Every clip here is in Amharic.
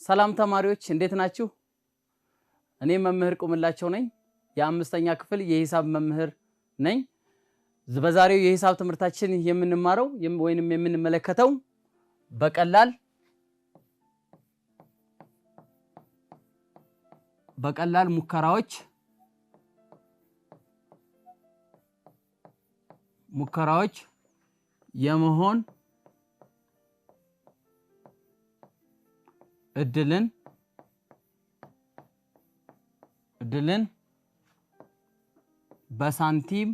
ሰላም ተማሪዎች እንዴት ናችሁ? እኔ መምህር ቁምላቸው ነኝ። የአምስተኛ ክፍል የሂሳብ መምህር ነኝ። በዛሬው የሂሳብ ትምህርታችን የምንማረው ወይንም የምንመለከተው በቀላል ሙከራዎች የመሆን እድልን በሳንቲም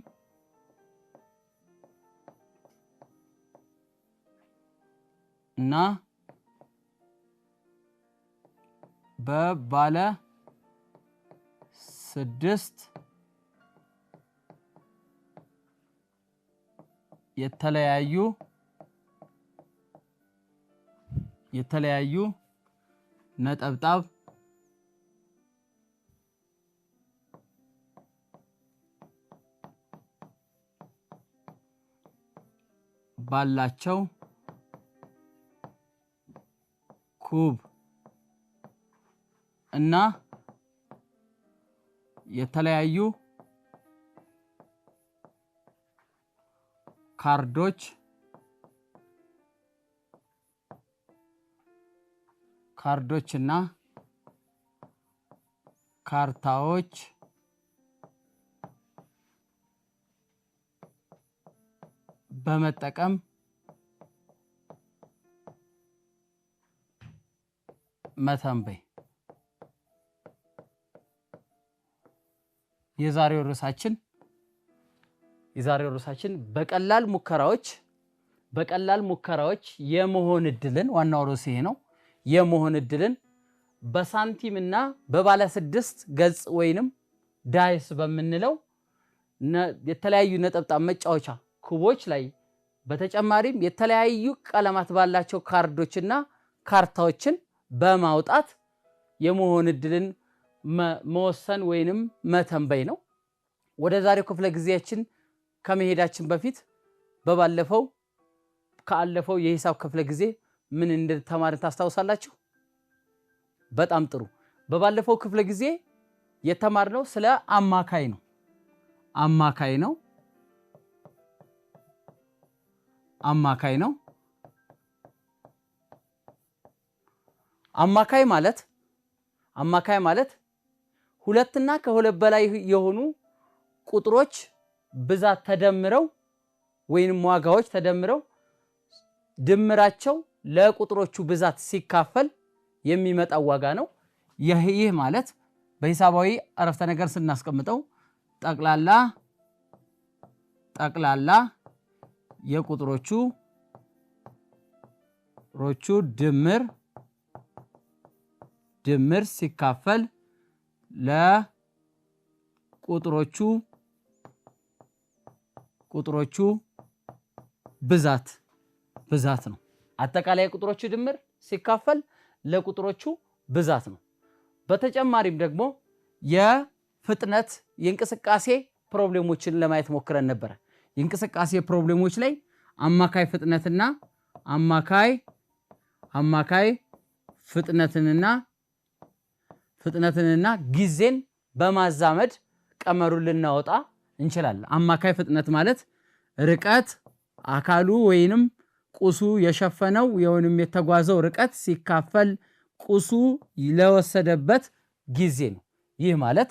እና በባለ 6 የተለያዩ ነጠብጣብ ባላቸው ኩብ እና የተለያዩ ካርዶችና ካርታዎች በመጠቀም መተንበይ። የዛሬው ርዕሳችን በቀላል ሙከራዎች የመሆን እድልን ዋናው ርዕስ ይሄ ነው። የመሆን እድልን በሳንቲም እና በባለ 6 ገጽ ወይንም ዳይስ በመንለው የተለያዩ ነጠብጣብ መጫወቻ ኩቦች ላይ በተጨማሪም የተለያዩ ቀለማት ባላቸው ካርዶችና ካርታዎችን በማውጣት የመሆን እድልን መወሰን ወይንም መተንበይ ነው። ወደ ዛሬው ክፍለ ጊዜያችን ከመሄዳችን በፊት ከአለፈው የሂሳብ ክፍለ ጊዜ ምን እንደተማርን ታስታውሳላችሁ? በጣም ጥሩ። በባለፈው ክፍለ ጊዜ የተማርነው ስለ አማካይ ነው። አማካይ ማለት ሁለትና ከሁለት በላይ የሆኑ ቁጥሮች ብዛት ተደምረው ወይንም ዋጋዎች ተደምረው ድምራቸው ለቁጥሮቹ ብዛት ሲካፈል የሚመጣው ዋጋ ነው። ይህ ማለት በሂሳባዊ አረፍተ ነገር ስናስቀምጠው ጠቅላላ የቁጥሮቹ ድምር ሲካፈል ለቁጥሮቹ ብዛት ነው። አጠቃላይ ቁጥሮቹ ድምር ሲካፈል ለቁጥሮቹ ብዛት ነው። በተጨማሪም ደግሞ የእንቅስቃሴ ፕሮብሌሞችን ለማየት ሞክረን ነበር። የእንቅስቃሴ ፕሮብሌሞች ላይ አማካይ ፍጥነትንና ጊዜን በማዛመድ ቀመሩን ልናወጣ እንችላለን። አማካይ ፍጥነት ማለት ርቀት አካሉ ወይንም ቁሱ የሸፈነው ወይንም የተጓዘው ርቀት ሲካፈል ቁሱ ለወሰደበት ጊዜ ነው። ይህ ማለት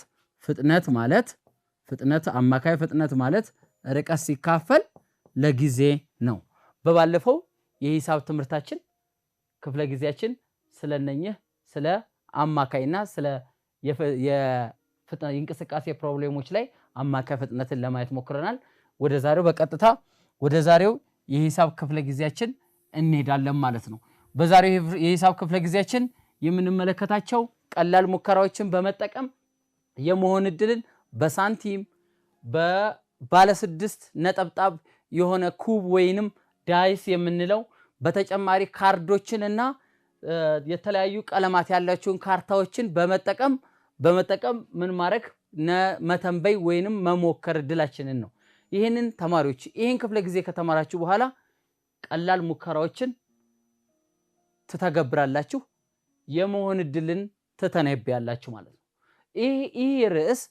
አማካይ ፍጥነት ማለት ርቀት ሲካፈል ለጊዜ ነው። በባለፈው የሂሳብ ትምህርታችን ክፍለ ጊዜያችን ስለ አማካይና ስለ የእንቅስቃሴ ፕሮብሌሞች ላይ አማካይ ፍጥነትን ለማየት ሞክረናል። ወደ ዛሬው የሂሳብ ክፍለ ጊዜያችን እንሄዳለን ማለት ነው። በዛሬው የሂሳብ ክፍለ ጊዜያችን የምንመለከታቸው ቀላል ሙከራዎችን በመጠቀም የመሆን እድልን በሳንቲም በባለ 6 ነጠብጣብ የሆነ ኩብ ወይንም ዳይስ የምንለው በተጨማሪ ካርዶችንና የተለያዩ ቀለማት ያላቸውን ካርታዎችን በመጠቀም ምን ማድረግ መተንበይ ወይንም መሞከር እድላችንን ነው። ይሄንን ተማሪዎች ይሄን ክፍለ ጊዜ ከተማራችሁ በኋላ ቀላል ሙከራዎችን ትተገብራላችሁ። የመሆን እድልን ትተነብያላችሁ ማለት ነው። ይህ ርዕስ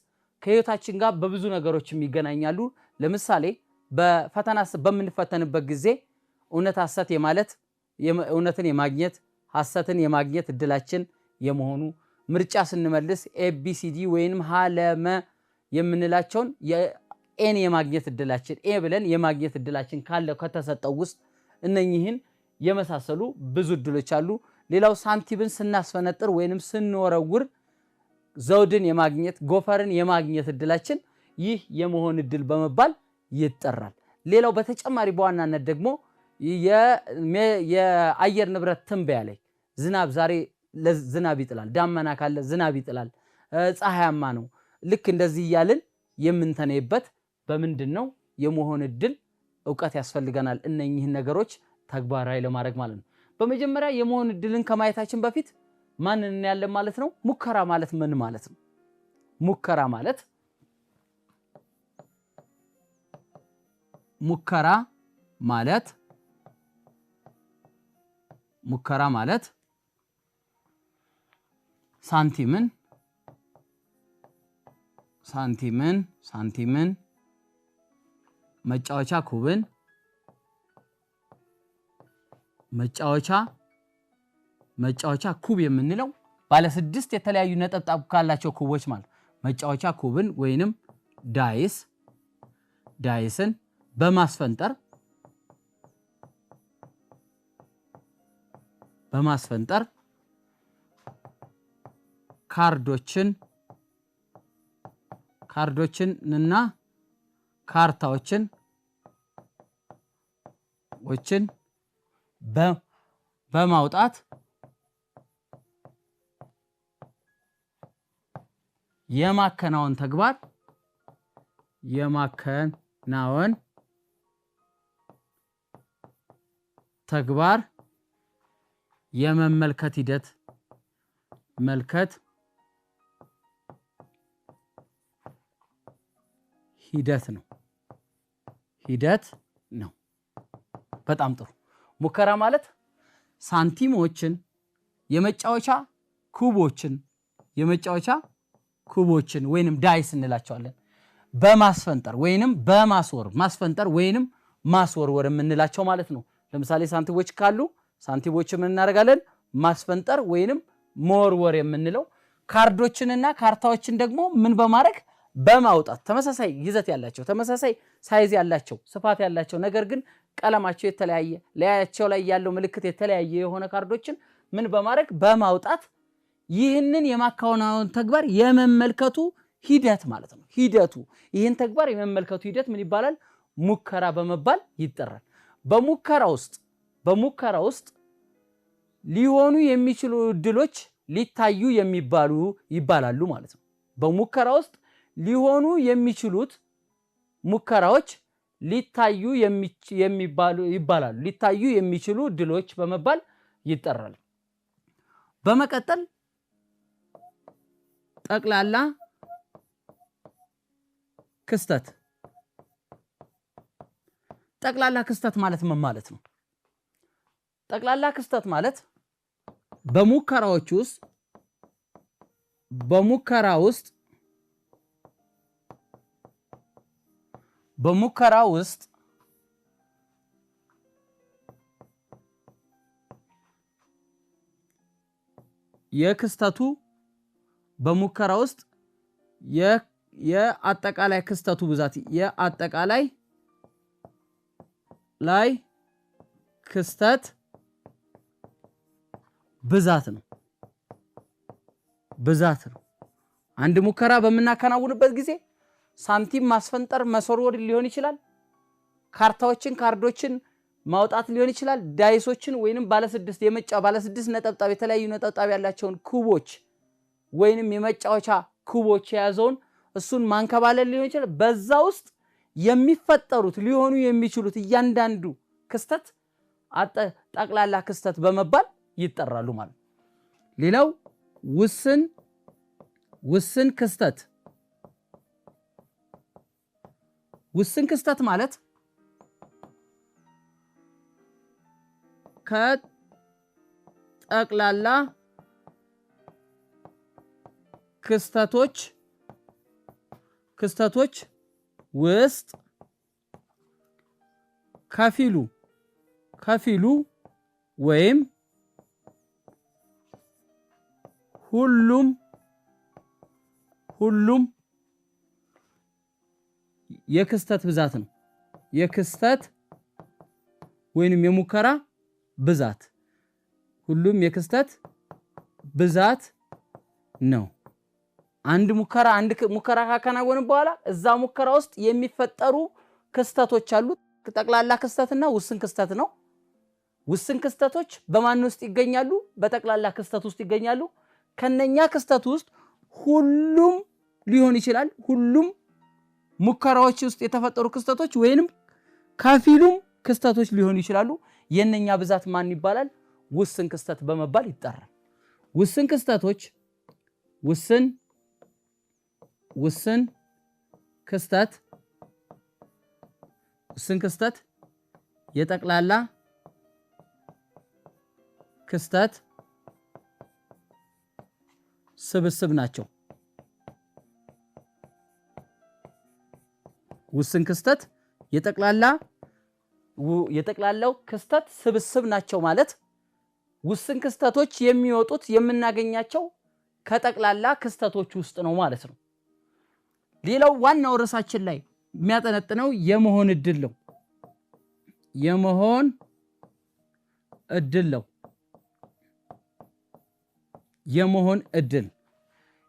ከህይወታችን ጋር በብዙ ነገሮችም ይገናኛሉ። ለምሳሌ በፈተና በምንፈተንበት ጊዜ እውነት ሐሰት የማለት እውነትን የማግኘት ሐሰትን የማግኘት እድላችን የመሆኑ ምርጫ ስንመልስ ኤቢሲዲ ወይንም ሀለመ የምንላቸውን ኤን የማግኘት እድላችን ብለን የማግኘት እድላችን ካለው ከተሰጠው ውስጥ እነኚህን የመሳሰሉ ብዙ እድሎች አሉ። ሌላው ሳንቲምን ስናስፈነጥር ወይንም ስንወረውር ዘውድን የማግኘት ጎፈርን የማግኘት እድላችን ይህ የመሆን እድል በመባል ይጠራል። ሌላው በተጨማሪ በዋናነት ደግሞ የአየር ንብረት ትንበያ ላይ ዝናብ ዛሬ ዝናብ ይጥላል፣ ዳመና ካለ ዝናብ ይጥላል፣ ፀሐያማ ነው፣ ልክ እንደዚህ እያልን የምንተነይበት በምንድነው የመሆን እድል ዕውቀት ያስፈልገናል እነኚህን ነገሮች ተግባራዊ ለማድረግ ማለት ነው። በመጀመሪያ የመሆን እድልን ከማየታችን በፊት ማንን እናያለን ማለት ነው? ሙከራ ማለት ምን ማለት ነው? ሙከራ ማለት ሳንቲምን መጫወቻ ኩብን መጫወቻ ኩብ የምንለው ባለ 6 የተለያዩ ነጠብጣብ ካላቸው ኩቦች ማለት መጫወቻ ኩብን ወይንም ዳይስን በማስፈንጠር ካርዶችንና ካርታዎችን በማውጣት የማከናወን ተግባር የመመልከት ሂደት ነው። በጣም ጥሩ። ሙከራ ማለት ሳንቲሞችን የመጫወቻ ኩቦችን ወይንም ዳይስ እንላቸዋለን በማስፈንጠር ወይንም ማስፈንጠር ወይንም ማስወርወር የምንላቸው ማለት ነው። ለምሳሌ ሳንቲሞች ካሉ ሳንቲሞችን ምን እናደርጋለን? ማስፈንጠር ወይንም መወርወር የምንለው። ካርዶችንና ካርታዎችን ደግሞ ምን በማድረግ በማውጣት ተመሳሳይ ይዘት ያላቸው ተመሳሳይ ሳይዝ ያላቸው ስፋት ያላቸው ነገር ግን ቀለማቸው የተለያየ ላያቸው ላይ ያለው ምልክት የተለያየ የሆነ ካርዶችን ምን በማድረግ በማውጣት ይህንን የማከናወን ተግባር የመመልከቱ ሂደት ማለት ነው። ይህን ተግባር የመመልከቱ ሂደት ምን ይባላል? ሙከራ በመባል ይጠራል። በሙከራ ውስጥ ሊሆኑ የሚችሉ እድሎች ሊታዩ ይባላሉ ማለት ነው። በሙከራ ውስጥ ሊሆኑ የሚችሉት ሙከራዎች ሊታዩ የሚችሉ እድሎች በመባል ይጠራል። በመቀጠል ጠቅላላ ክስተት ማለት ምን ማለት ነው? ጠቅላላ ክስተት ማለት በሙከራ ውስጥ የክስተቱ በሙከራ ውስጥ የአጠቃላይ ክስተቱ ብዛት የአጠቃላይ ላይ ክስተት ብዛት ነው። አንድ ሙከራ በመናከናውንበት ጊዜ ሳንቲም ማስፈንጠር መስወርወር ሊሆን ይችላል። ካርዶችን ማውጣት ሊሆን ይችላል። ዳይሶችን ወይንም ባለ 6 ነጠብጣብ የተለያዩ ነጠብጣብ ያላቸውን ኩቦች ወይንም የመጫወቻ ኩቦች የያዘውን እሱን ማንከባለል ሊሆን ይችላል። በዛ ውስጥ የሚፈጠሩት ሊሆኑ የሚችሉት እያንዳንዱ ክስተት ጠቅላላ ክስተት በመባል ይጠራሉ ማለት ነው። ሌላው ውስን ክስተት ማለት ከጠቅላላ ክስተቶች ውስጥ ከፊሉ ወይም ሁሉም የክስተት ብዛት ነው። የክስተት ወይንም የሙከራ ብዛት ሁሉም የክስተት ብዛት ነው። አንድ ሙከራ ካከናወንን በኋላ እዛ ሙከራ ውስጥ የሚፈጠሩ ክስተቶች አሉ። ጠቅላላ ክስተትና ውስን ክስተት ነው። ውስን ክስተቶች በማን ውስጥ ይገኛሉ? በጠቅላላ ክስተት ውስጥ ይገኛሉ። ከነኛ ክስተት ውስጥ ሁሉም ሊሆን ይችላል። ሁሉም ሙከራዎች ውስጥ የተፈጠሩ ክስተቶች ወይንም ከፊሉም ክስተቶች ሊሆኑ ይችላሉ። የነኛ ብዛት ማን ይባላል? ውስን ክስተት በመባል ይጠራል። ውስን ክስተቶች ውስን ክስተት የጠቅላላ ክስተት ስብስብ ናቸው። ውስን ክስተት የጠቅላላው ክስተት ስብስብ ናቸው ማለት ውስን ክስተቶች የሚወጡት የምናገኛቸው ከጠቅላላ ክስተቶች ውስጥ ነው ማለት ነው። ሌላው ዋናው ርዕሳችን ላይ የሚያጠነጥነው የመሆን እድል ነው።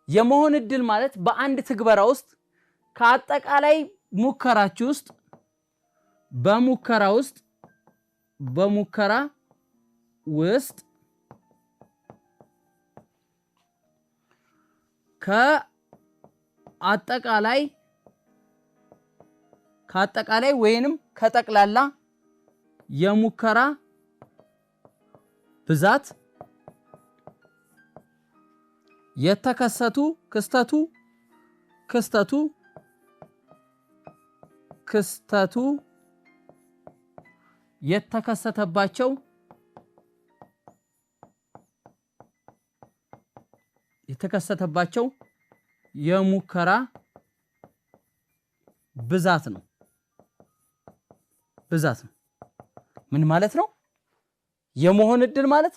የመሆን እድል ማለት በአንድ ትግበራ ውስጥ ከአጠቃላይ ሙከራችሁ ውስጥ በሙከራ ውስጥ ከአጠቃላይ ወይንም ከጠቅላላ የሙከራ ብዛት የተከሰቱ ክስተቱ የተከሰተባቸው የሙከራ ብዛት ነው። ምን ማለት ነው? የመሆን እድል ማለት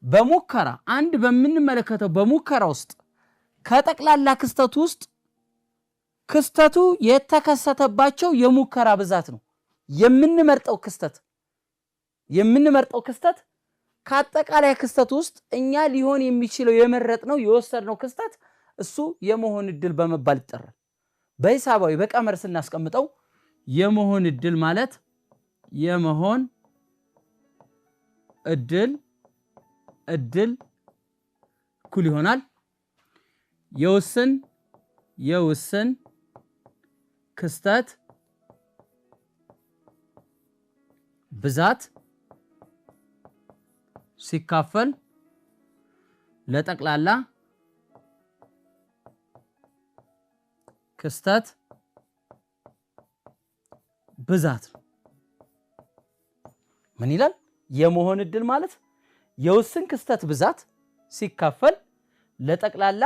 በሙከራ አንድ በምንመለከተው በሙከራ ውስጥ ከጠቅላላ ክስተቱ ውስጥ ክስተቱ የተከሰተባቸው የሙከራ ብዛት ነው። የምንመርጠው ክስተት ከአጠቃላይ ክስተቱ ውስጥ እኛ ሊሆን የሚችለው የመረጥነው የወሰድነው ክስተት እሱ የመሆን እድል በመባል ይጠራል። በሂሳባዊ በቀመር ስናስቀምጠው የመሆን እድል ማለት የመሆን እድል እኩል ይሆናል የውስን ክስተት ብዛት ሲካፈል ለጠቅላላ ክስተት ብዛት ነው። ምን ይላል? የመሆን እድል ማለት የውስን ክስተት ብዛት ሲካፈል ለጠቅላላ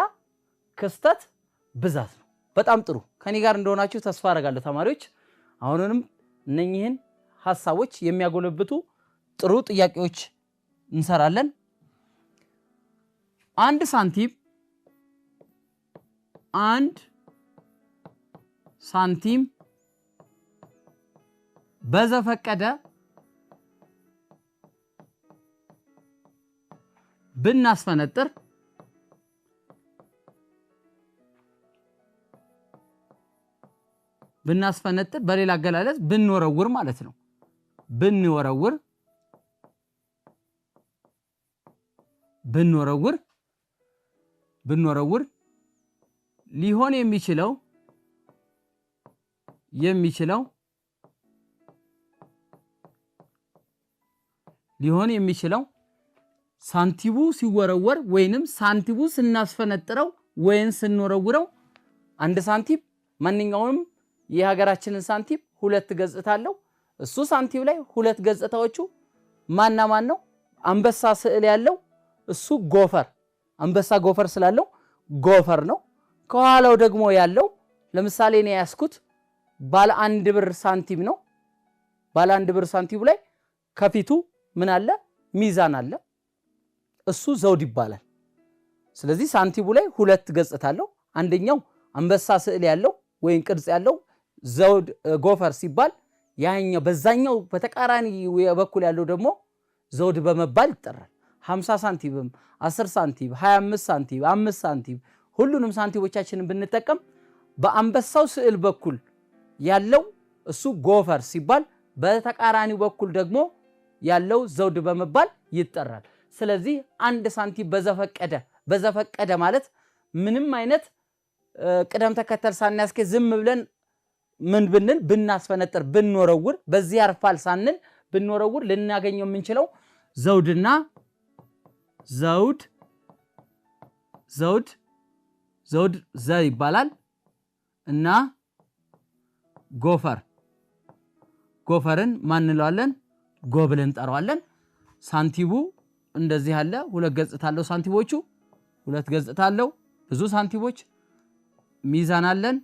ክስተት ብዛት ነው። በጣም ጥሩ። ከኔ ጋር እንደሆናችሁ ተስፋ አደርጋለሁ ተማሪዎች። አሁንም እነኚህን ሐሳቦች የሚያጎለብቱ ጥሩ ጥያቄዎች እንሰራለን። አንድ ሳንቲም በዘፈቀደ ብናስፈነጥር በሌላ አገላለጽ ብንወረውር ማለት ነው። ብንወረውር ሊሆን የሚችለው ሳንቲሙ ሲወረወር ወይንም ሳንቲሙ ስናስፈነጥረው ወይን ስንወረውረው አንድ ሳንቲም ማንኛውንም የሀገራችንን ሳንቲም ሁለት ገጽታ አለው። እሱ ሳንቲም ላይ ሁለት ገጽታዎቹ ማና ማን ነው? አንበሳ ስዕል ያለው እሱ አንበሳ ጎፈር ስላለው ጎፈር ነው። ከኋላው ደግሞ ያለው ለምሳሌ ነው ያስኩት ባለ 1 ብር ሳንቲም ነው። ባለ 1 ብር ሳንቲሙ ላይ ከፊቱ ምን አለ? ሚዛን አለ። እሱ ዘውድ ይባላል። ስለዚህ ሳንቲሙ ላይ 2 ገጽታ አለው። አንደኛው አንበሳ ስዕል ያለው ወይም ቅርጽ ያለው ዘውድ ጎፈር ሲባል ያኛው በዛኛው በተቃራኒ በኩል ያለው ደግሞ ዘውድ በመባል ይጠራል። 50 ሳንቲም፣ 10 ሳንቲም፣ 25 ሳንቲም፣ 5 ሳንቲም ሁሉንም ሳንቲሞቻችንን ብንጠቀም በአንበሳው ስዕል በኩል ያለው እሱ ጎፈር ሲባል በተቃራኒው በኩል ደግሞ ያለው ዘውድ በመባል ይጠራል። ስለዚህ አንድ ሳንቲም በዘፈቀደ ማለት ምንም አይነት ቅደም ተከተል ሳናስኬድ ዝም ብለን ምን ብንል ብናስፈነጥር ብንወረውር በዚህ ያርፋል ሳንል ብንወረውር ልናገኘው የምንችለው ዘውድና ዘውድ ዘ ይባላል እና ጎፈርን ማን እንለዋለን? ጎ ብለን እንጠራዋለን። ሳንቲሙ እንደዚህ ያለ 2 ገጽታ አለው። ሳንቲሞቹ 2 ገጽታ አለው። ብዙ ሳንቲሞች ሚዛን አለን።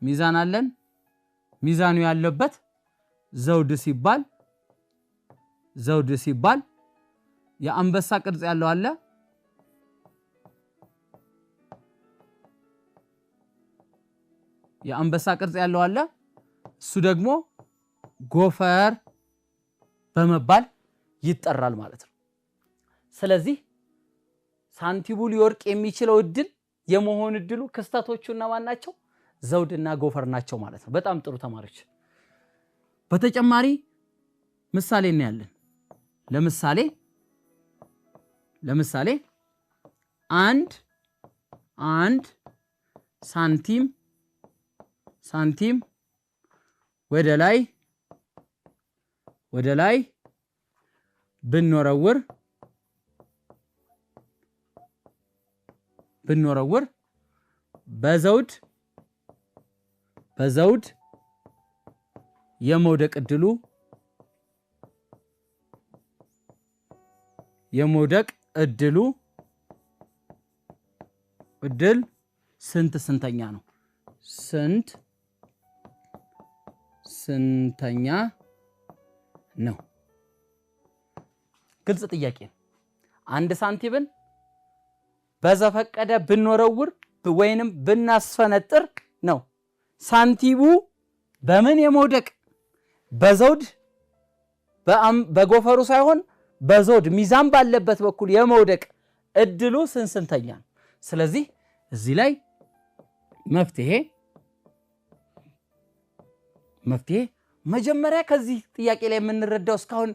ሚዛን አለን። ሚዛኑ ያለበት ዘውድ ሲባል የአንበሳ ቅርጽ ያለው አለ። የአንበሳ ቅርጽ ያለው አለ። እሱ ደግሞ ጎፈር በመባል ይጠራል ማለት ነው። ስለዚህ ሳንቲሙ ሊወርቅ የሚችለው እድል የመሆን እድሉ ክስተቶቹና ማን ናቸው? ዘውድና ጎፈር ናቸው ማለት ነው። በጣም ጥሩ ተማሪዎች። በተጨማሪ ምሳሌ እናያለን። ለምሳሌ አንድ ሳንቲም ወደ ላይ ብንወረውር በዘውድ የመውደቅ እድል ስንተኛ ነው? ስንተኛ ነው? ግልጽ ጥያቄ ነው። አንድ ሳንቲምን በዘፈቀደ ብንወረውር ወይንም ብናስፈነጥር ነው ሳንቲሙ በምን የመውደቅ በዘውድ በጎፈሩ ሳይሆን በዘውድ ሚዛን ባለበት በኩል የመውደቅ እድሉ ስንተኛ ነው? ስለዚህ እዚህ ላይ መፍትሄ መጀመሪያ ከዚህ ጥያቄ ላይ የምንረዳው እስካሁን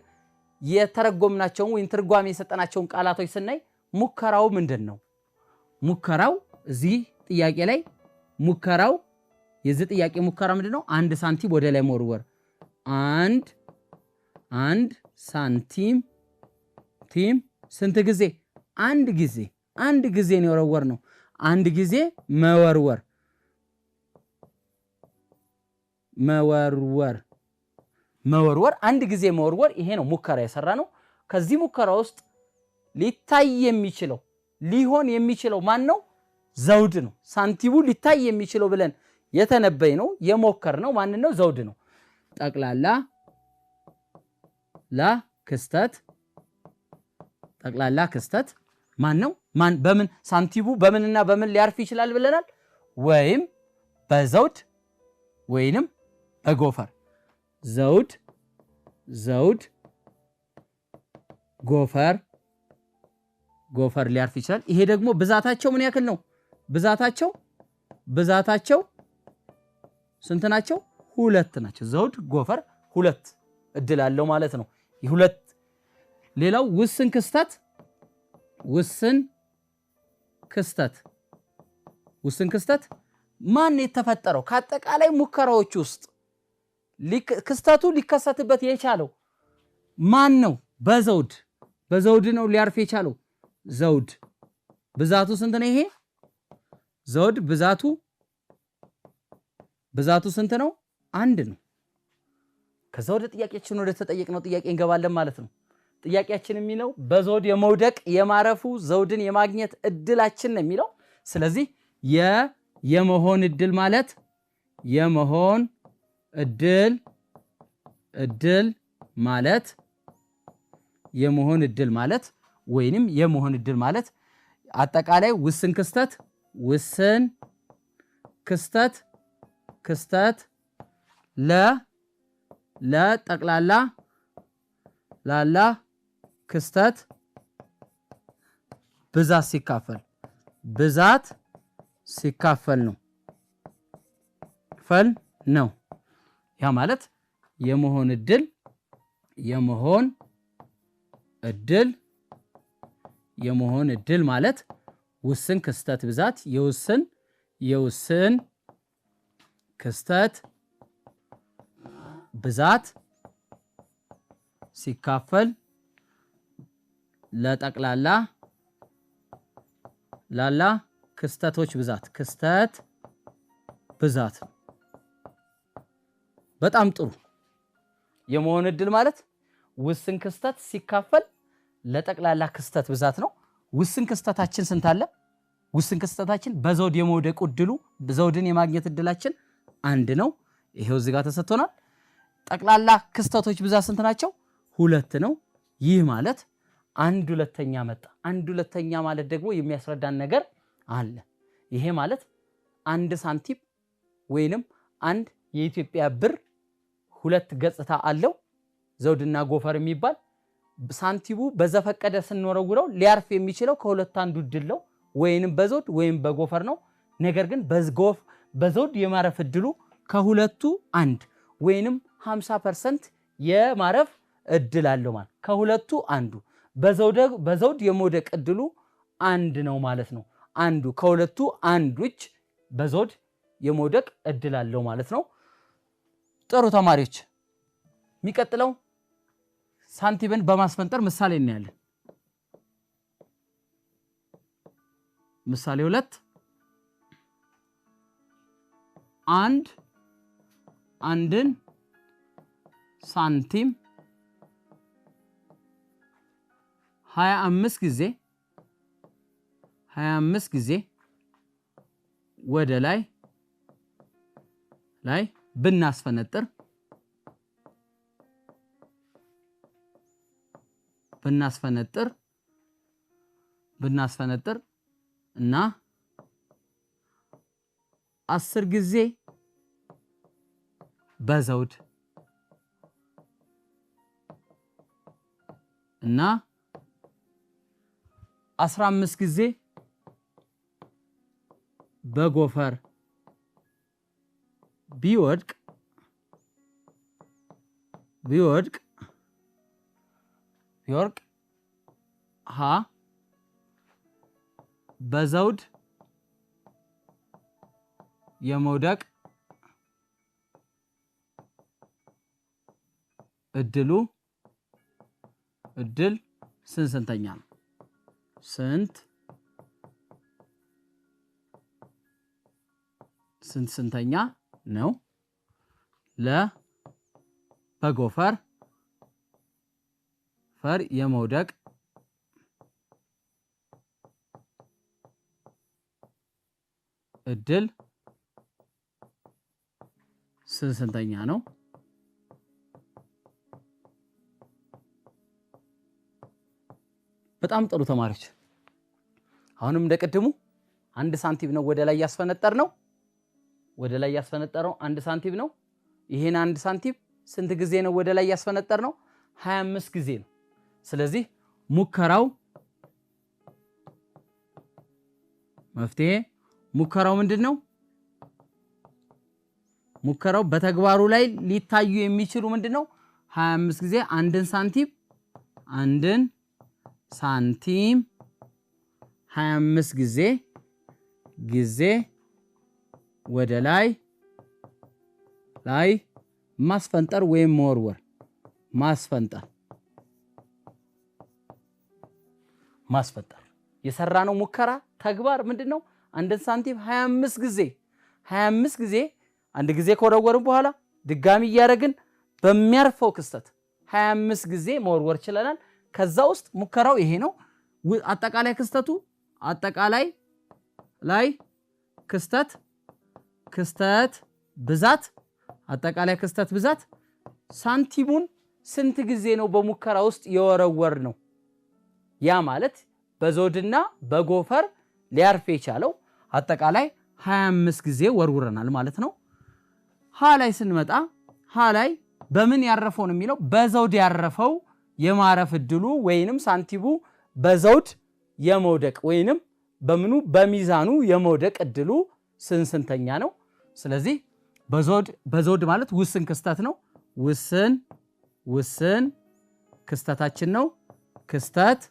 የተረጎምናቸውን ወይም ትርጓሜ የሰጠናቸውን ቃላቶች ስናይ ሙከራው ምንድን ነው? ሙከራው እዚህ ጥያቄ ላይ የዚህ ጥያቄ ሙከራ ምንድን ነው? አንድ ሳንቲም ወደ ላይ መወርወር። አንድ ሳንቲም ስንት ጊዜ? አንድ ጊዜ ነው የወረወር ነው። አንድ ጊዜ መወርወር አንድ ጊዜ መወርወር። ይሄ ነው ሙከራ የሰራ ነው። ከዚህ ሙከራ ውስጥ ሊታይ የሚችለው ሊሆን የሚችለው ማን ነው? ዘውድ ነው። ሳንቲሙ ሊታይ የሚችለው ብለን የተነበይ ነው የሞከር ነው ማን ነው? ዘውድ ነው። ጠቅላላ ክስተት ማን ነው? በምን ሳንቲሙ በምንና በምን ሊያርፍ ይችላል ብለናል? ወይም በዘውድ ወይንም በጎፈር። ዘውድ ጎፈር ሊያርፍ ይችላል። ይሄ ደግሞ ብዛታቸው ምን ያክል ነው? ብዛታቸው ስንት ናቸው? 2 ናቸው። ዘውድ ጎፈር 2 እድል አለው ማለት ነው። ይሁለት። ሌላው ውስን ክስተት ማን የተፈጠረው? ከአጠቃላይ ሙከራዎች ውስጥ ክስተቱ ሊከሰትበት የቻለው ማን ነው? በዘውድ ነው ሊያርፍ የቻለው። ዘውድ ብዛቱ ስንት ነው? ይሄ ዘውድ ብዛቱ ስንት ነው? 1 ነው። ከዛ ወደ ጥያቄያችን ወደ ተጠየቅነው ጥያቄ እንገባለን ማለት ነው። ጥያቄያችን የሚለው በዘውድ የመውደቅ የማረፉ ዘውድን የማግኘት እድላችን ነው የሚለው። ስለዚህ የመሆን እድል ማለት የመሆን እድል ማለት የመሆን እድል ማለት ወይንም የመሆን እድል ማለት አጠቃላይ ውስን ክስተት ለጠቅላላ ላላ ክስተት ብዛት ሲካፈል ነው። ያ ማለት የመሆን እድል ማለት ውስን ክስተት ብዛት የውስን ክስተት ብዛት ሲካፈል ለጠቅላላ ላላ ክስተቶች ብዛት። በጣም ጥሩ። የመሆን እድል ማለት ውስን ክስተት ሲካፈል ለጠቅላላ ክስተት ብዛት ነው። ውስን ክስተታችን ስንት አለ? ውስን ክስተታችን በዘውድ የመውደቅ እድሉ ዘውድን የማግኘት እድላችን 1 ነው። ይሄው እዚህ ጋር ተሰጥቶናል። ጠቅላላ ክስተቶች ብዛት ስንት ናቸው? 2 ነው። ይህ ማለት 1/2 መጣ። 1/2 ማለት ደግሞ የሚያስረዳን ነገር አለ። ይሄ ማለት 1 ሳንቲም ወይንም 1 የኢትዮጵያ ብር 2 ገጽታ አለው። ዘውድና ጎፈር የሚባል ሳንቲሙ በዘፈቀደ ስንወረውረው ሊያርፍ የሚችለው ከሁለት አንዱ እድል ነው። ወይንም በዘውድ ወይም በጎፈር ነው። ነገር ግን በዘውድ የማረፍ እድሉ ከሁለቱ አንድ ወይንም 50% የማረፍ እድል አለው ማለት ከሁለቱ አንዱ። በዘውድ የመውደቅ እድሉ 1 ነው ማለት ነው። አንዱ ከሁለቱ አንዱች በዘውድ የመውደቅ እድል አለው ማለት ነው። ጥሩ ተማሪዎች፣ የሚቀጥለው ሳንቲምን በማስፈንጠር ምሳሌ እናያለን። ምሳሌ 2 አንድን ሳንቲም 25 ጊዜ ወደ ላይ ብናስፈነጥር እና 10 ጊዜ በዘውድ እና 15 ጊዜ በጎፈር ቢወድቅ ሀ በዘውድ የመውደቅ እድል ስንተኛ ነው? ስንተኛ ነው? በጎፈር የመውደቅ እድል ስንተኛ ነው? በጣም ጥሩ ተማሪዎች፣ አሁንም እንደቀድሙ 1 ሳንቲም ነው ወደ ላይ ያስፈነጠርነው። አንድ ሳንቲም ነው። ይሄን 1 ሳንቲም ስንት ጊዜ ነው ወደ ላይ ያስፈነጠርነው? 25 ጊዜ ነው። ስለዚህ ሙከራው ምንድነው? ሙከራው በተግባሩ ላይ ሊታዩ የሚችሉ ምንድነው? 25 ጊዜ አንድን ሳንቲም 25 ጊዜ ወደ ላይ ማስፈንጠር ወይም መወርወር። ማስፈንጠር የሰራነው ሙከራ ተግባር ምንድነው? አንድን ሳንቲም 25 ጊዜ አንድ ጊዜ ከወረወርን በኋላ ድጋሚ እያደረግን በሚያርፈው ክስተት 25 ጊዜ መወርወር ችለናል። ከዛ ውስጥ ሙከራው ይሄ ነው አጠቃላይ ክስተቱ አጠቃላይ ላይ ክስተት ብዛት አጠቃላይ ክስተት ብዛት ሳንቲሙን ስንት ጊዜ ነው በሙከራ ውስጥ የወረወር ነው ያ ማለት በዘውድና በጎፈር ሊያርፍ የቻለው አጠቃላይ 25 ጊዜ ወርውረናል ማለት ነው ሀ ላይ ስንመጣ ሀ ላይ በምን ያረፈው ነው የሚለው በዘውድ ያረፈው የማረፍ እድሉ ወይንም ሳንቲሙ በዘውድ የመውደቅ ወይንም በምኑ በሚዛኑ የመውደቅ እድሉ ስንተኛ ነው ስለዚህ በዘውድ ማለት ውስን ክስተት ነው ውስን ክስተታችን ነው ክስተት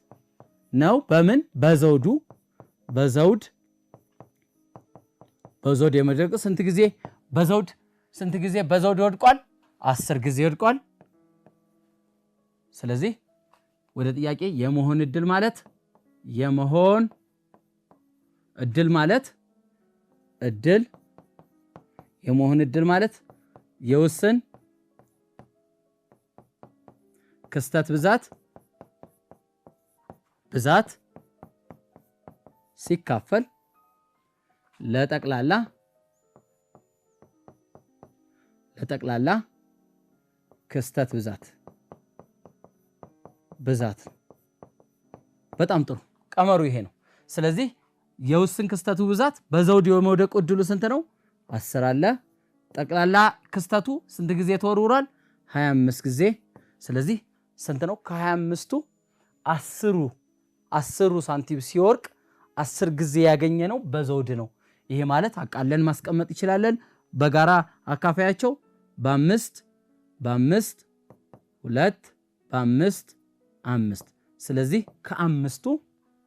ነው በምን በዘውድ የመውደቅ ስንት ጊዜ በዘውድ ይወድቋል 10 ጊዜ ይወድቋል ስለዚህ ወደ ጥያቄ የመሆን እድል ማለት የውስን ክስተት ብዛት ሲካፈል ለጠቅላላ ክስተት ብዛት በጣም ጥሩ ቀመሩ ይሄ ነው ስለዚህ የውስን ክስተቱ ብዛት በዘውድ የመውደቅ እድሉ ስንት ነው 10 አለ ጠቅላላ ክስተቱ ስንት ጊዜ ተወርውሯል 25 ጊዜ ስለዚህ ስንት ነው ከ25ቱ 10ሩ ሳንቲም ሲወርቅ 10 ጊዜ ያገኘ ነው በዘውድ ነው ይሄ ማለት አቃለን ማስቀመጥ ይችላል በጋራ አካፋያቸው በ5 2 5 ስለዚህ ከአምስቱ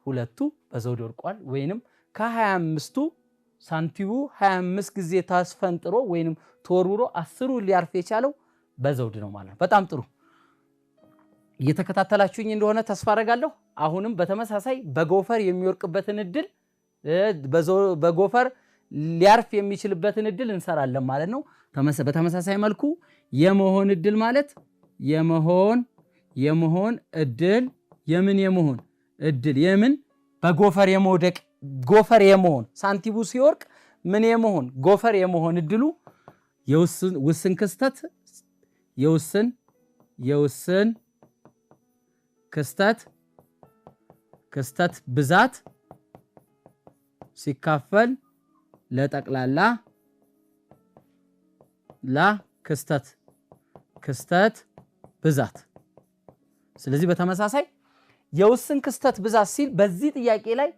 ሁለቱ በዘውድ ወርቋል ወይንም ከ25ቱ ሳንቲሙ 25 ጊዜ ታስፈንጥሮ ወይንም ተወርውሮ 10ሩ ሊያርፍ የቻለው በዘውድ ነው ማለት ነው በጣም ጥሩ እየተከታተላችሁኝ እንደሆነ ተስፋ አደርጋለሁ አሁንም በተመሳሳይ በጎፈር የሚወርቅበትን እድል በጎፈር ሊያርፍ የሚችልበትን እድል እንሰራለን ማለት ነው በተመሳሳይ መልኩ የመሆን እድል ማለት የመሆን እድል የምን በጎፈር የመውደቅ ጎፈር የመሆን ሳንቲሙ ሲወርቅ ምን የመሆን ጎፈር የመሆን እድሉ የውስን ክስተት ብዛት ሲካፈል ለጠቅላላ ክስተት ብዛት ስለዚህ በተመሳሳይ የውስን ክስተት ብዛት ሲል በዚህ ጥያቄ ላይ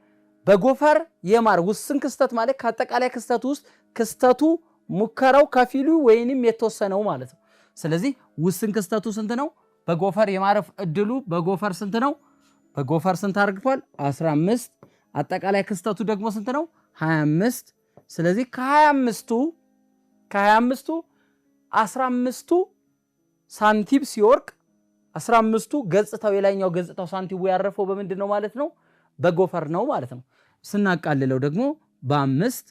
በጎፈር የማር ውስን ክስተት ማለት ከአጠቃላይ ክስተቱ ውስጥ ክስተቱ ሙከራው ከፊሉ ወይንም የተወሰነው ማለት ነው ስለዚህ ውስን ክስተቱ ስንት ነው በጎፈር የማረፍ እድሉ በጎፈር ስንት ነው በጎፈር ስንት አርግቷል 15 አጠቃላይ ክስተቱ ደግሞ ስንት ነው 25 ስለዚህ ከ25ቱ 15ቱ ሳንቲም ሲወርቅ 15ቱ ገጽታው የላይኛው ገጽታው ሳንቲሙ ያረፈው በምንድነው ማለት ነው በጎፈር ነው ማለት ነው ስናቃልለው ደግሞ በ5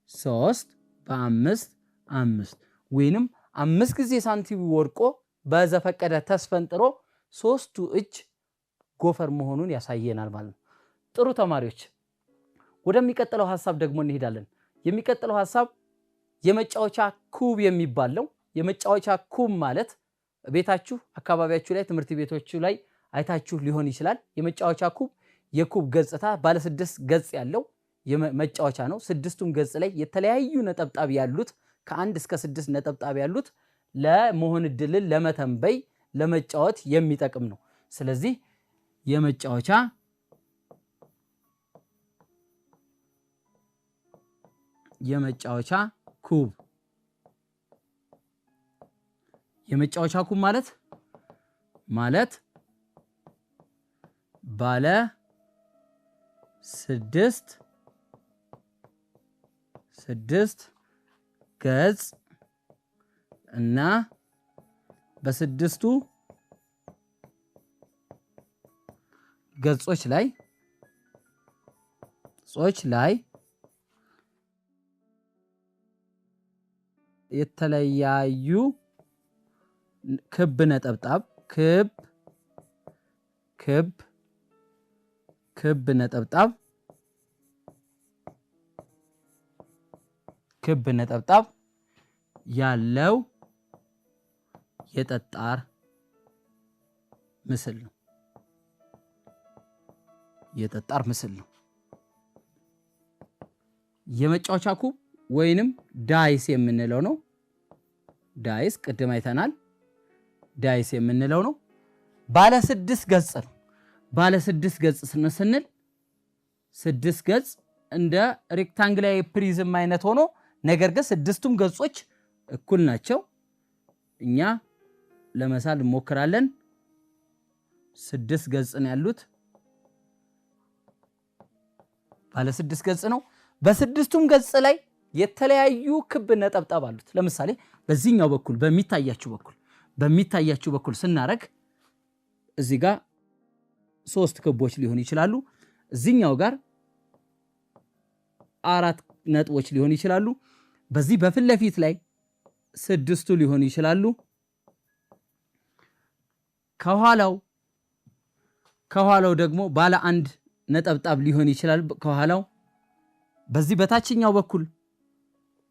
3 5 ወይንም 5 ጊዜ ሳንቲሙ ወርቆ በዘፈቀደ ተስፈንጥሮ 3ቱ እጅ ጎፈር መሆኑን ያሳየናል ማለት ነው ጥሩ ተማሪዎች ወደሚቀጥለው ሐሳብ ደግሞ እንሄዳለን የሚቀጥለው ሐሳብ የመጫወቻ ኩብ የሚባለው የመጫወቻ ኩብ ማለት ቤታችሁ አካባቢያችሁ ላይ ትምህርት ቤቶቹ ላይ አይታችሁ ሊሆን ይችላል የመጫወቻ ኩብ የኩብ ገጽታ ባለ 6 ገጽ ያለው የመጫወቻ ነው ስድስቱም ገጽ ላይ የተለያዩ ነጠብጣብ ያሉት ከ1 እስከ 6 ነጠብጣብ ያሉት ለመሆን እድልን ለመተንበይ ለመጫወት የሚጠቅም ነው ስለዚህ የመጫወቻ ኩብ ማለት ባለ 6 ገጽ እና በስድስቱ ገጾች ላይ የተለያዩ ክብ ክብ ነጠብጣብ ያለው የጠጣር ምስል ነው። የመጫወቻ ኩብ ወይንም ዳይስ የምንለው ነው። ዳይስ ቅድም አይተናል። ዳይስ የምንለው ነው። ባለ 6 ገጽ ነው። ባለ 6 ገጽ ስንል 6 ገጽ እንደ ሬክታንግላዊ ፕሪዝም አይነት ሆኖ ነገር ግን 6ቱም ገጾች እኩል ናቸው። እኛ ለመሳል እንሞክራለን። 6 ገጽ ነው ያሉት። ባለ 6 ገጽ ነው። በስድስቱም ገጽ ላይ የተለያዩ ክብ ነጠብጣብ አሉት። ለምሳሌ በዚህኛው በኩል በሚታያችሁ በኩል ስናረግ እዚህ ጋር 3 ክቦች ሊሆኑ ይችላሉ። እዚህኛው ጋር 4 ነጥቦች ሊሆኑ ይችላሉ። በዚህ በፊት ለፊት ላይ 6ቱ ሊሆኑ ይችላሉ። ከኋላው ደግሞ ባለ 1 ነጠብጣብ ሊሆን ይችላል። ከኋላው በዚህ በታችኛው በኩል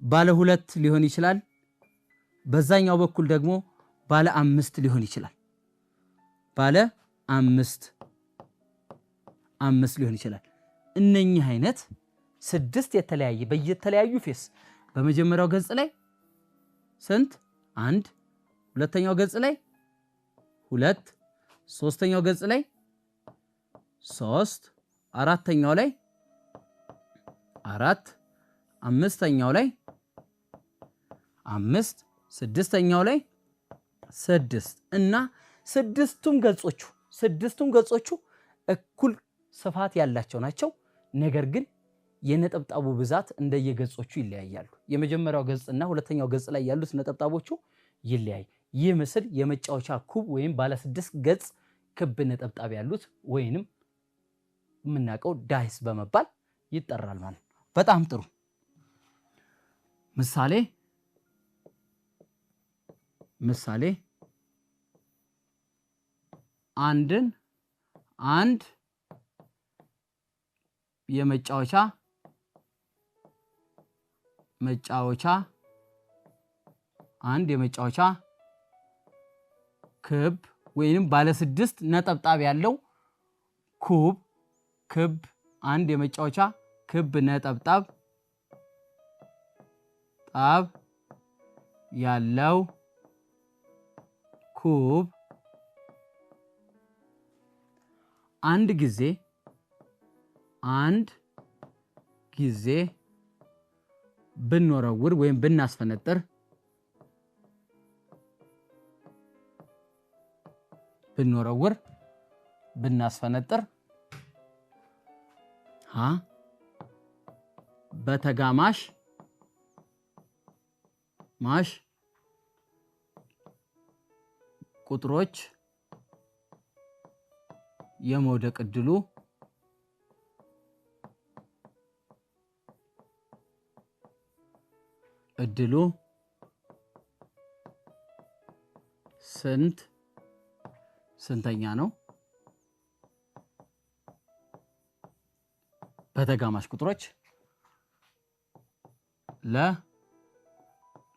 ባለ 2 ሊሆን ይችላል። በዛኛው በኩል ደግሞ ባለ 5 ሊሆን ይችላል። ባለ 5 ሊሆን ይችላል። እነኚህ አይነት 6 በየተለያዩ ፌስ በመጀመሪያው ገጽ ላይ ስንት 1፣ ሁለተኛው ገጽ ላይ 2፣ ሶስተኛው ገጽ ላይ 3፣ አራተኛው ላይ 4፣ አምስተኛው ላይ 5፣ ስድስተኛው ላይ 6 እና ስድስቱም ገጾቹ እኩል ስፋት ያላቸው ናቸው። ነገር ግን የነጠብጣቡ ብዛት እንደየገጾቹ ይለያያሉ። የመጀመሪያው ገጽና ሁለተኛው ገጽ ላይ ያሉት ነጠብጣቦቹ ይለያይ። ይህ ምስል የመጫወቻ ኩብ ወይም ባለ 6 ገጽ ክብ ነጠብጣብ ያሉት ወይንም የምናውቀው ዳይስ በመባል ይጠራል ማለት ነው። በጣም ጥሩ። ምሳሌ አንድ የመጫወቻ ክብ ወይንም ባለ 6 ነጠብጣብ ያለው አንድ የመጫወቻ ክብ ነጠብጣብ ያለው ኩብ አንድ ጊዜ ብንወረውር ወይም ብናስፈነጥር በተጋማሽ ቁጥሮች የመውደቅ እድሉ ስንተኛ ነው? በተጋማሽ ቁጥሮች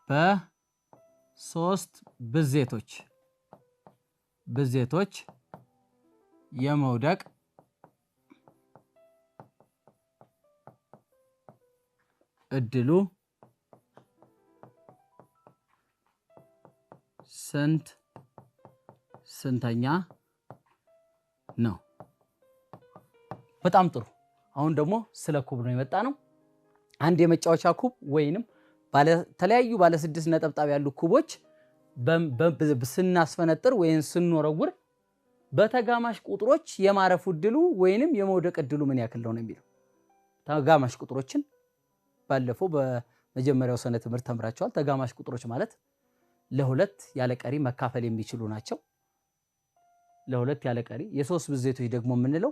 በ3 ብዜቶች የመውደቅ እድሉ ስንተኛ ነው? በጣም ጥሩ። አሁን ደግሞ ስለ ኩብ ነው የመጣ ነው። አንድ የመጫወቻ ኩብ ወይንም ተለያዩ ባለ 6 ነጠብጣብ ያሉ ኩቦች ስናስፈነጥር ወይም ስንወረውር በተጋማሽ ቁጥሮች የማረፍ እድሉ ወይንም የመውደቅ እድሉ ምን ያክል ነው የሚለው። ተጋማሽ ቁጥሮችን ባለፈው በመጀመሪያው ሰነ ትምህርት ተምራቸዋል። ተጋማሽ ቁጥሮች ማለት ለሁለት ያለ ቀሪ መካፈል የሚችሉ ናቸው። ለሁለት ያለ ቀሪ የሶስት ብዜቶች ደግሞ የምንለው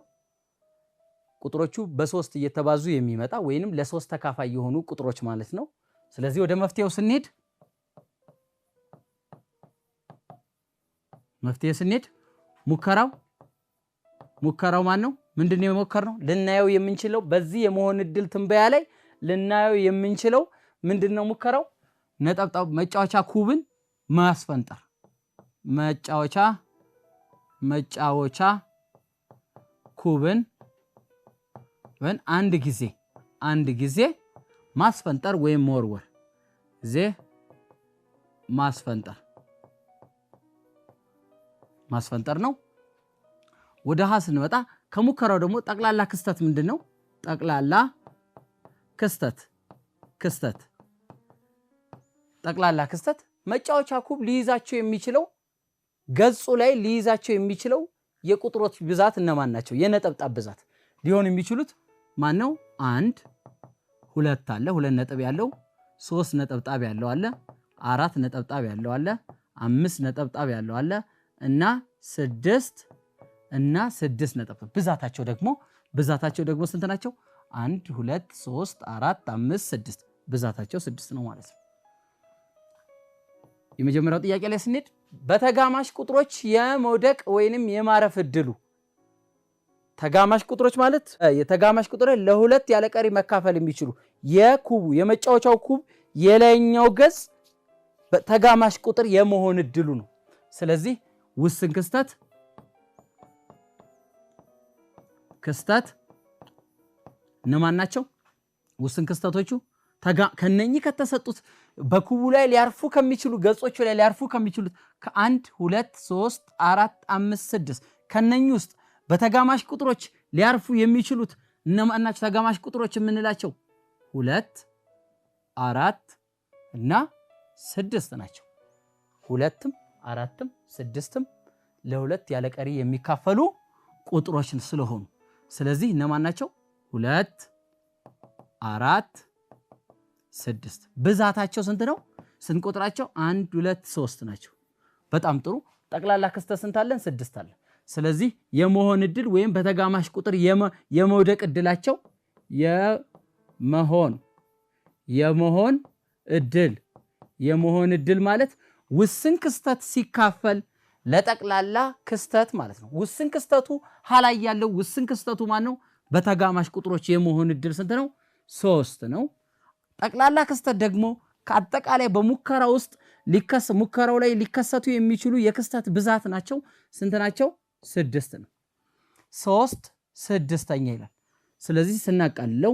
ቁጥሮቹ በ3 እየተባዙ የሚመጣ ወይንም ለ3 ተካፋይ የሆኑ ቁጥሮች ማለት ነው። ስለዚህ ወደ መፍትሄው ስንሄድ ሙከራው ሙከራው ማን ነው? ምንድነው የሞከርነው? ልናየው የምንችለው በዚህ የመሆን እድል ትንበያ ላይ ልናየው የምንችለው ምንድነው ሙከራው? ነጠብጣብ መጫወቻ ኩብን ማስፈንጠር መጫወቻ ኩብን አንድ ጊዜ ማስፈንጠር ወይም መወርወር ማስፈንጠር ነው። ወደ ሀ ስንመጣ ከሙከራው ደግሞ ጠቅላላ ክስተት ምንድነው? ጠቅላላ ክስተት መጫወቻ ኩብ ሊይዛቸው የሚችለው ገጹ ላይ ሊይዛቸው የሚችለው የቁጥሮች ብዛት እነማን ናቸው? የነጠብጣብ ብዛት ሊሆን የሚችሉት ማን ነው? 1 2 አለ 2 ነጥብ ያለው 3 ነጠብጣብ ያለው አለ 4 ነጠብጣብ ያለው አለ 5 ነጠብጣብ ያለው አለ እና 6 ነጠብጣብ ብዛታቸው ደግሞ ስንት ናቸው? 1 2 3 4 5 6 ብዛታቸው 6 ነው ማለት ነው። የመጀመሪያው ጥያቄ ላይ ስንሄድ በተጋማሽ ቁጥሮች የመውደቅ ወይንም የማረፍ እድሉ ተጋማሽ ቁጥሮች ማለት የተጋማሽ ቁጥሮች ለሁለት ያለ ቀሪ መካፈል የሚችሉ የኩቡ የመጫወቻው ኩብ የላይኛው ገጽ ተጋማሽ ቁጥር የመሆን እድሉ ነው። ስለዚህ ውስን ክስተት እነማን ናቸው? ውስን ክስተቶቹ ከነኚህ ከተሰጡት በኩቡ ላይ ሊያርፉ ከሚችሉ ገጾቹ ላይ ሊያርፉ ከሚችሉት ከ1 2 3 4 5 6 ከነኚህ ውስጥ በተጋማሽ ቁጥሮች ሊያርፉ የሚችሉት እነማን ናቸው? ተጋማሽ ቁጥሮች የምንላቸው 2 4 እና 6 ናቸው። 2ም 4ም 6ም ለሁለት ያለ ቀሪ የሚካፈሉ ቁጥሮች ስለሆኑ ስለዚህ እነማን ናቸው? 2 4 6 ብዛታቸው ስንት ነው? ስንቆጥራቸው 1 2 3 ናቸው። በጣም ጥሩ። ጠቅላላ ክስተት ስንት አለን? 6 አለን። ስለዚህ የመሆን እድል ወይም በተጋማሽ ቁጥር የመውደቅ እድላቸው የመሆን እድል ማለት ውስን ክስተት ሲካፈል ለጠቅላላ ክስተት ማለት ነው። ውስን ክስተቱ ሀላይ ያለው ውስን ክስተቱ ማን ነው? በተጋማሽ ቁጥሮች የመሆን እድል ስንት ነው? 3 ነው። ጠቅላላ ክስተት ደግሞ ከአጠቃላይ በሙከራ ውስጥ ሙከራው ላይ ሊከሰቱ የሚችሉ የክስተት ብዛት ናቸው። ስንት ናቸው? 6 ነው። 3 6ኛ ይላል። ስለዚህ ስናቃልለው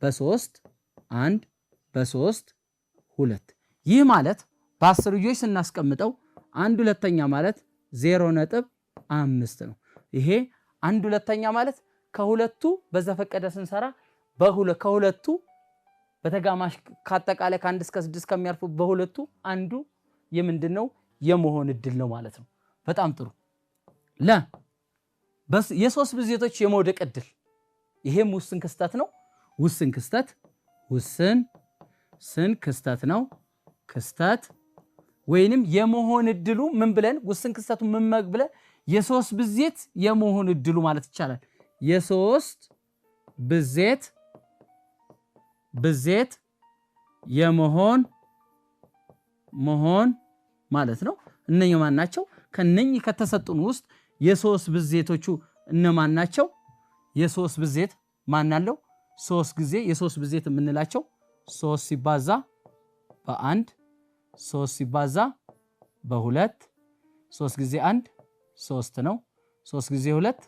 በ3 1 በ3 2 ይህ ማለት በ10 ልጆች ስናስቀምጠው 1/2 ማለት 0.5 ነው። ይሄ 1/2 ማለት ከሁለቱ በዘፈቀደ ስንሰራ ከሁለቱ በተጋማሽ ከአጠቃላይ ከ1 እስከ 6 ከሚያርፉ በሁለቱ አንዱ የምንድነው? የመሆን እድል ነው ማለት ነው። በጣም ጥሩ። የሶስት ብዜቶች የመውደቅ እድል ይሄም ውስን ክስተት ነው። ውስን ክስተት ነው። ክስተት ወይንም የመሆን እድሉ ምን ብለን ውስን ክስተቱ ምን ብለን የሶስት ብዜት የመሆን እድሉ ማለት ይቻላል። የሶስት ብዜት የመሆን ማለት ነው። እነኚህ ማን ናቸው? ከነኚህ ከተሰጡን ውስጥ የሶስት ብዜቶቹ እነማን ናቸው? የሶስት ብዜት ማን አለው? 3 ጊዜ የሶስት ብዜት የምንላቸው 3 ሲባዛ በ1 3 ሲባዛ በ2 3 ጊዜ 1 3 ነው። 3 ጊዜ 2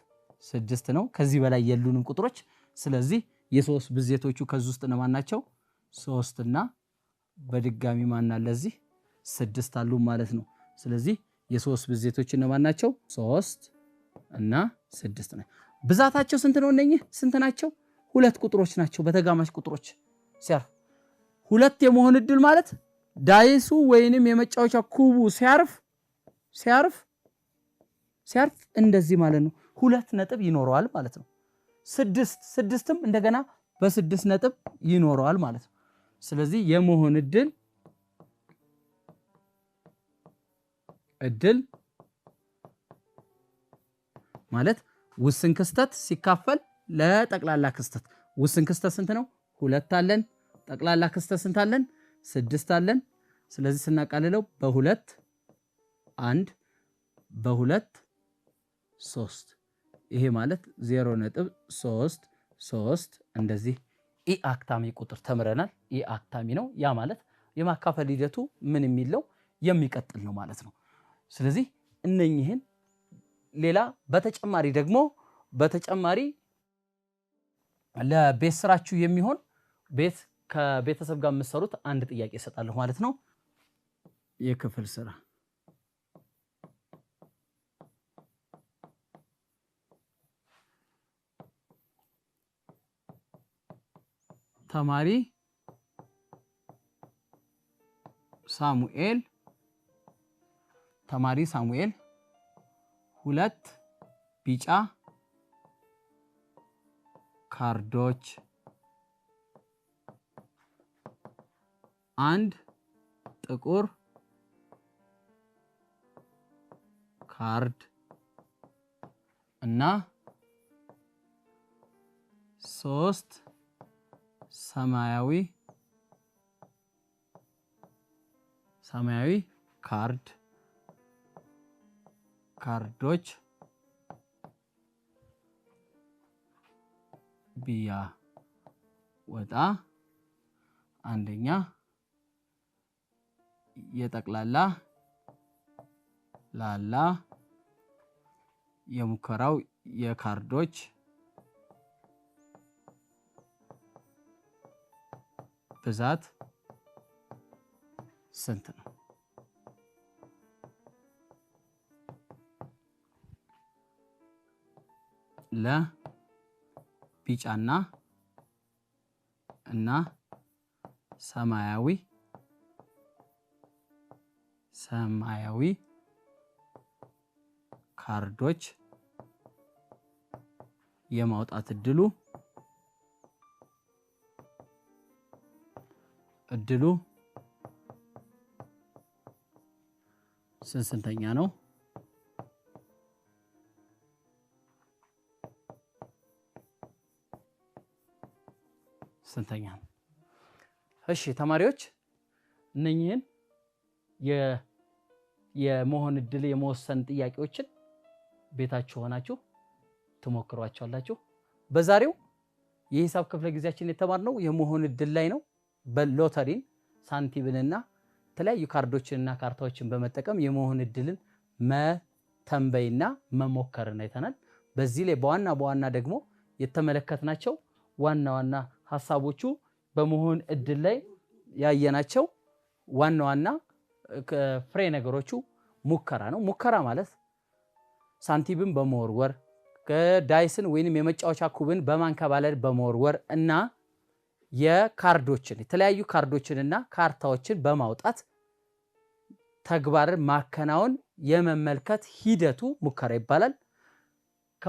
6 ነው። ከዚህ በላይ የሉንም ቁጥሮች። ስለዚህ የሶስት ብዜቶቹ ከዚህ ውስጥ እነማን ናቸው? 3 እና በድጋሚ ማን አለ እዚህ 6 አሉ ማለት ነው። ስለዚህ የሶስት ብዜቶች እነማን ናቸው? 3 እና 6 ናቸው። ብዛታቸው ስንት ነው? እነኚህ ስንት ናቸው? 2 ቁጥሮች ናቸው። በተጋማሽ ቁጥሮች ሲያርፍ 2 የመሆን እድል ማለት ዳይሱ ወይንም የመጫወቻ ኩቡ ሲያርፍ እንደዚህ ማለት ነው። 2 ነጥብ ይኖረዋል ማለት ነው። 6ም እንደገና በ6 ነጥብ ይኖረዋል ማለት ነው። ስለዚህ የመሆን እድል ማለት ውስን ክስተት ሲካፈል ለጠቅላላ ክስተት። ውስን ክስተት ስንት ነው? 2 አለን። ጠቅላላ ክስተት ስንት አለን? 6 አለን። ስለዚህ ስናቃልለው በ2 1 በ2 3 ይሄ ማለት 0.33 እንደዚህ ኢ አክታሚ ቁጥር ተምረናል። ኢ አክታሚ ነው። ያ ማለት የማካፈል ሂደቱ ምን የሚለው የሚቀጥል ነው ማለት ነው። ስለዚህ እነኚህን ሌላ በተጨማሪ ለቤት ስራችሁ የሚሆን ቤት ከቤተሰብ ጋር የምትሰሩት አንድ ጥያቄ እሰጣለሁ ማለት ነው። የክፍል ስራ ተማሪ ሳሙኤል 2 ቢጫ ካርዶች 1 ጥቁር ካርድ እና 3 ሰማያዊ ካርዶች ቢያወጣ አንደኛ የጠቅላላ ላላ የሙከራው የካርዶች ብዛት ስንት ነው? ለቢጫና እና ሰማያዊ ካርዶች የማውጣት እድሉ ስንተኛ ነው? ስንተኛ ነው? እሺ ተማሪዎች እነኚህን የመሆን እድል የመወሰን ጥያቄዎችን ቤታችሁ ሆናችሁ ትሞክሯቸዋላችሁ። በዛሬው የሂሳብ ክፍለ ጊዜያችን የተማርነው የመሆን እድል ላይ ነው። በሎተሪን ሳንቲምንና የተለያዩ ካርዶችንና ካርታዎችን በመጠቀም የመሆን እድልን መተንበይና መሞከርን አይተናል። በዚህ ላይ በዋና ደግሞ የተመለከትናቸው ዋና ሐሳቦቹ በመሆን እድል ላይ ያየናቸው ዋና ፍሬ ነገሮቹ ሙከራ ነው። ሙከራ ማለት ሳንቲምን በመወርወር ዳይስን ወይንም የመጫወቻ ኩብን በማንከባለል በመወርወር እና የተለያዩ ካርዶችንና ካርታዎችን በማውጣት ተግባርን ማከናወን የመመልከት ሂደቱ ሙከራ ይባላል።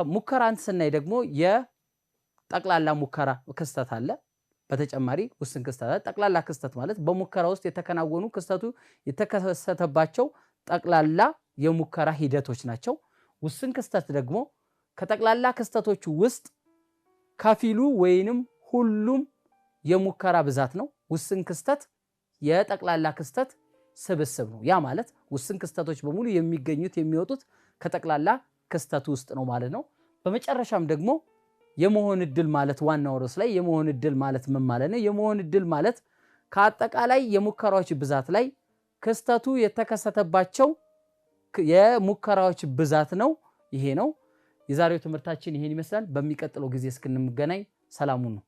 ሙከራን ስናይ ደግሞ የጠቅላላ ሙከራ ክስተት አለ። በተጨማሪ ውስን ክስተት አለ። ጠቅላላ ክስተት ማለት በሙከራ ውስጥ የተከናወኑ ክስተቱ የተከሰተባቸው ጠቅላላ የሙከራ ሂደቶች ናቸው። ውስን ክስተት ደግሞ ከጠቅላላ ክስተቶቹ ውስጥ ከፊሉ ወይንም ሁሉም የሙከራ ብዛት ነው። ውስን ክስተት የጠቅላላ ክስተት ስብስብ ነው። ያ ማለት ውስን ክስተቶች በሙሉ የሚወጡት ከጠቅላላ ክስተቱ ውስጥ ነው ማለት ነው። በመጨረሻም ደግሞ የመሆን እድል ማለት ዋናው ርዕስ ላይ የመሆን እድል ማለት ምን ማለት ነው? የመሆን እድል ማለት ከአጠቃላይ የሙከራዎች ብዛት ላይ ክስተቱ የተከሰተባቸው የሙከራዎች ብዛት ነው። ይሄ ነው። የዛሬው ትምህርታችን ይሄን ይመስላል። በሚቀጥለው ጊዜ እስክንገናኝ ሰላሙን ነው።